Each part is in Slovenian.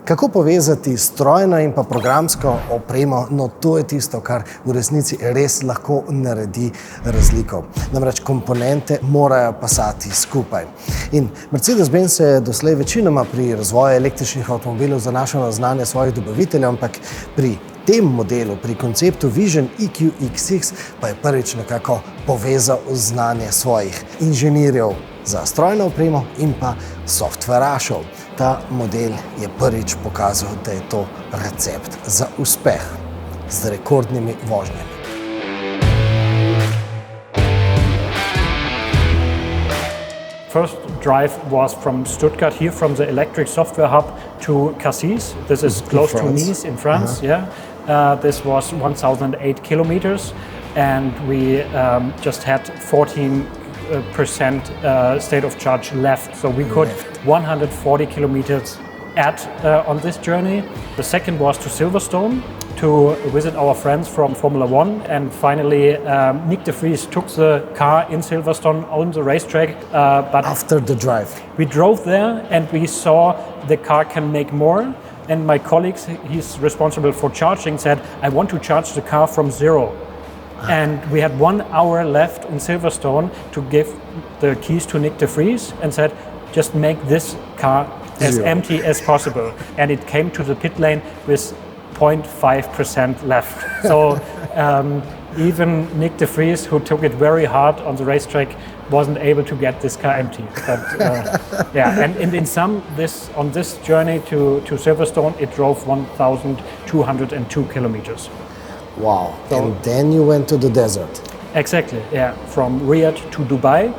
Kako povezati strojno in pa programsko opremo, no to je tisto, kar v resnici res lahko naredi razliko. Namreč komponente morajo pasati skupaj. In Mercedes-Benz se je doslej večinoma pri razvoju električnih avtomobilov zanašal na znanje svojih dobaviteljev, ampak pri tem modelu, pri konceptu Vision EQXX pa je prvič nekako povezal znanje svojih inženirjev za strojno opremo in pa softverašev. Ta model je prvič pokazal, da je to recept za uspeh z rekordnimi vožnjami. First drive was from Stuttgart, here from the electric software hub to Cassis. This is close to Nice in France. This was 1,008 kilometers, and we just had 14% state of charge left, so we could 140 kilometers add on this journey. The second was to Silverstone to visit our friends from Formula One, and finally Nyck de Vries took the car in Silverstone on the racetrack. But after the drive, we drove there and we saw the car can make more. And my colleague, he's responsible for charging, said, I want to charge the car from zero. And we had 1 hour left in Silverstone to give the keys to Nyck de Vries and said, just make this car as empty as possible. And it came to the pit lane with 0.5% left. So even Nyck de Vries, who took it very hard on the racetrack, wasn't able to get this car empty. But and in sum, on this journey to Silverstone, it drove 1,202 kilometers. Wow. So, and then you went to the desert. Exactly, yeah. From Riyadh to Dubai.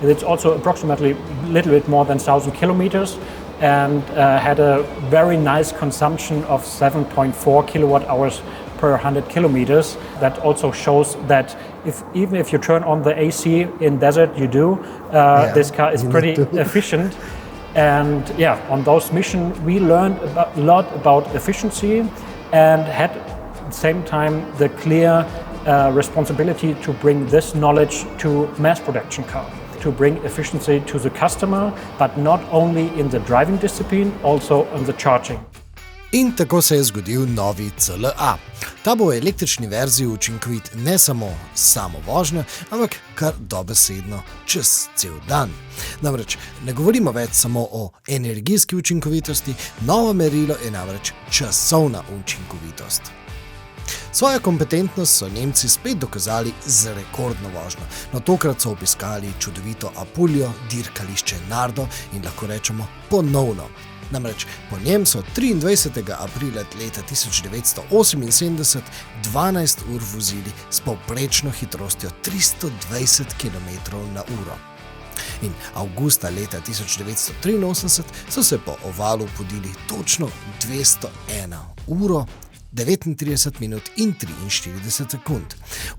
And it's also approximately a little bit more than 1,000 kilometers, and had a very nice consumption of 7.4 kilowatt hours per 100 kilometers. That also shows that even if you turn on the AC in desert, this car is pretty efficient. And on those missions we learned a lot about efficiency and had at the same time the clear responsibility to bring this knowledge to mass production car, to bring efficiency to the customer, but not only in the driving discipline, also on the charging. In tako se je zgodil novi CLA. Ta bo v električni verziji učinkovit ne samo samo vožnjo, ampak kar dobesedno čez cel dan. Namreč ne govorimo več samo o energijski učinkovitosti, novo merilo je namreč časovna učinkovitost. Svojo kompetentnost so Nemci spet dokazali z rekordno vožnjo. No, tokrat so obiskali čudovito Apuljo, dirkališče Nardo in lahko rečemo ponovno. Namreč po njem so 23. aprila leta 1978 12 ur vozili s povprečno hitrostjo 320 km/h. In avgusta leta 1983 so se po ovalu podili točno 201 uro, 39 minut in 43 sekund.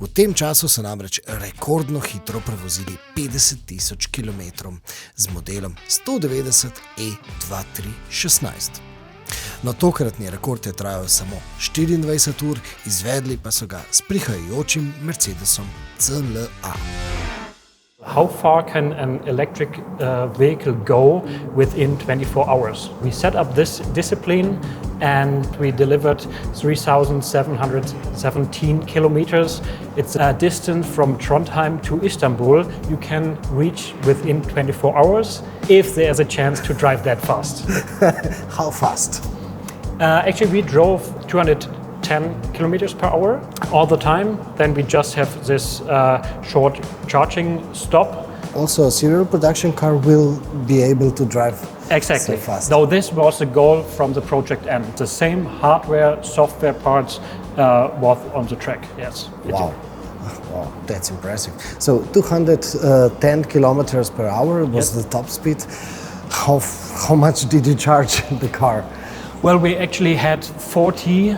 V tem času so namreč rekordno hitro prevozili 50.000 km z modelom 190 E2316. No, tokratni rekord je trajal samo 24 ur, izvedli pa so ga s prihajajočim Mercedesom CLA. How far can an electric vehicle go within 24 hours? We set up this discipline and we delivered 3,717 kilometers. It's a distance from Trondheim to Istanbul you can reach within 24 hours if there's a chance to drive that fast. How fast? Actually, we drove 210 kilometers per hour all the time. Then we just have this short charging stop. Also, a serial production car will be able to drive exactly so fast. So this was the goal from the project end. The same hardware, software parts was on the track. Yes. Wow. Wow, that's impressive. So 210 kilometers per hour was the top speed. How much did you charge the car? Well, we actually had 40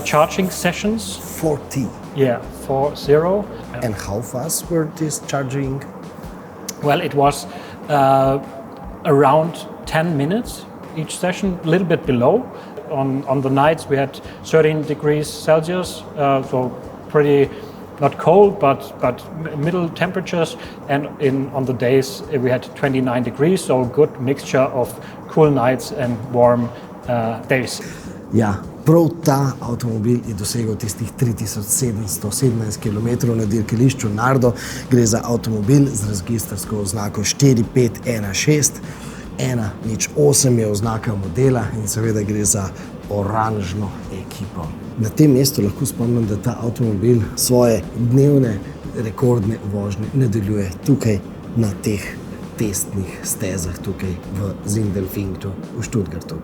charging sessions. 40? Yeah, 40. And how fast were these charging? Well, it was around 10 minutes each session, a little bit below. On the nights we had 13 degrees Celsius, so pretty not cold, but middle temperatures. And on the days we had 29 degrees, so good mixture of cool nights and warm days. Ja, prav ta avtomobil je dosegel tistih 3717 km na dirkališču Nardo. Gre za avtomobil z registrsko oznako 4516. 108 je oznaka modela in seveda gre za oranžno ekipo. Na tem mestu lahko spomnim, da ta avtomobil svoje dnevne rekordne vožnje nadaljuje tukaj na teh testnih stezah tukaj v Sindelfingen v Stuttgartu.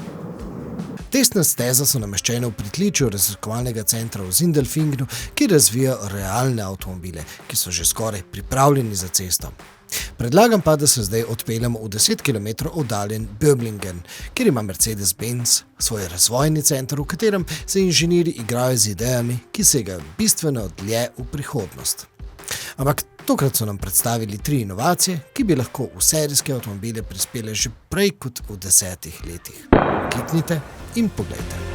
Testne steze so nameščene v pritličju raziskovalnega centra v Sindelfingenu, ki razvija realne avtomobile, ki so že skoraj pripravljeni za cesto. Predlagam pa, da se zdaj odpeljemo v 10 km oddaljen Böblingen, kjer ima Mercedes-Benz svoj razvojni center, v katerem se inženirji igrajo z idejami, ki segajo bistveno dlje v prihodnost. Ampak tokrat so nam predstavili 3 inovacije, ki bi lahko v serijske avtomobile prispele že prej kot v 10 letih. Kliknite in poglejte.